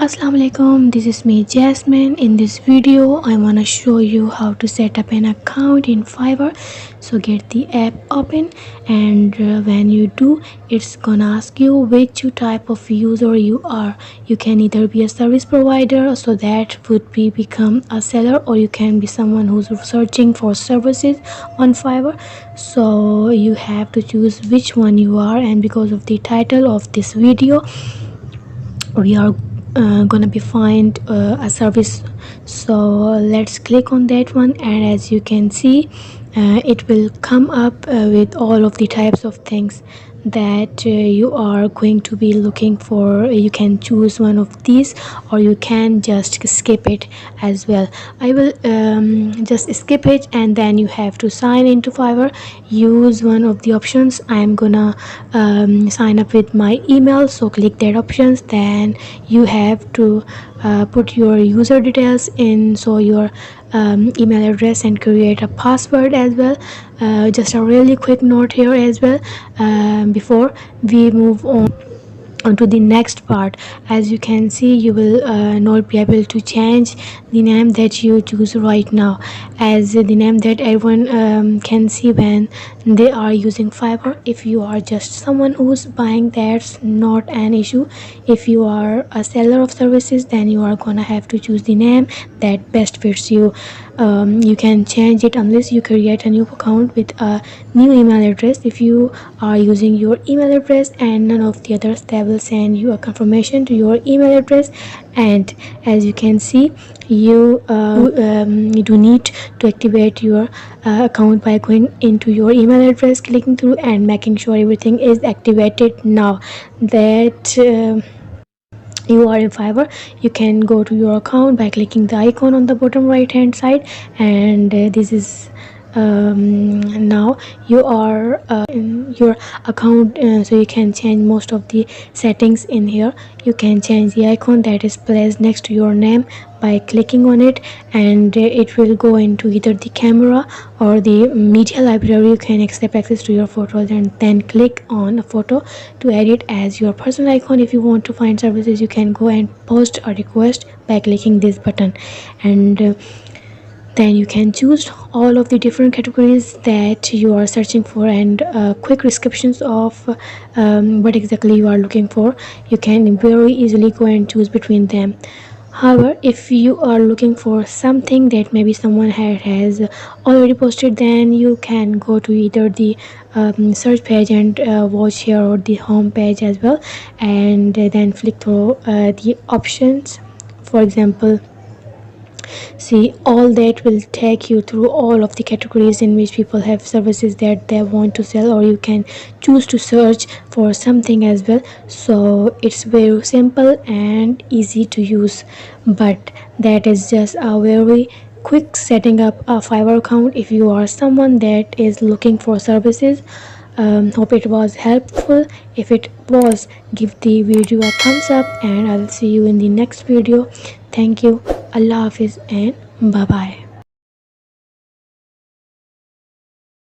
Assalamualaikum, this is me Jasmine. In this video I want to show you how to set up an account in Fiverr. So get the app open, and when you do, it's gonna ask you which type of user you are. You can either be a service provider, so that would be become a seller, or you can be someone who's searching for services on Fiverr. So you have to choose which one you are, and because of the title of this video, we are gonna be find a service. So let's click on that one, and as you can see, it will come up with all of the types of things that you are going to be looking for. You can choose one of these, or you can just skip it as well. I will just skip it, and then you have to sign into Fiverr. Use one of the options. I'm gonna sign up with my email, so click that options. Then you have to put your user details in, so your email address, and create a password as well. Just a really quick note here as well, before we move on to the next part. As you can see, you will not be able to change the name that you choose right now, as the name that everyone can see when they are using Fiverr. If you are just someone who's buying, that's not an issue. If you are a seller of services, then you are gonna have to choose the name that best fits you. You can change it unless you create a new account with a new email address. If you are using your email address and none of the others, they will send you a confirmation to your email address. And as you can see, you do need to activate your account by going into your email address, clicking through, and making sure everything is activated. Now that you are in Fiverr, you can go to your account by clicking the icon on the bottom right hand side, and this is now you are in your account, so you can change most of the settings in here. You can change the icon that is placed next to your name by clicking on it, and it will go into either the camera or the media library. You can accept access to your photos, and then click on a photo to add it as your personal icon. If you want to find services, you can go and post a request by clicking this button, and then you can choose all of the different categories that you are searching for, and quick descriptions of what exactly you are looking for. You can very easily go and choose between them. However, if you are looking for something that maybe someone has already posted, then you can go to either the search page and watch here, or the home page as well, and then flick through the options. For example, see, all that will take you through all of the categories in which people have services that they want to sell, or you can choose to search for something as well. So it's very simple and easy to use, but that is just a very quick setting up a Fiverr account if you are someone that is looking for services. Hope it was helpful. If it was, give the video a thumbs up, and I'll see you in the next video. Thank you. Allah Hafiz, and bye bye.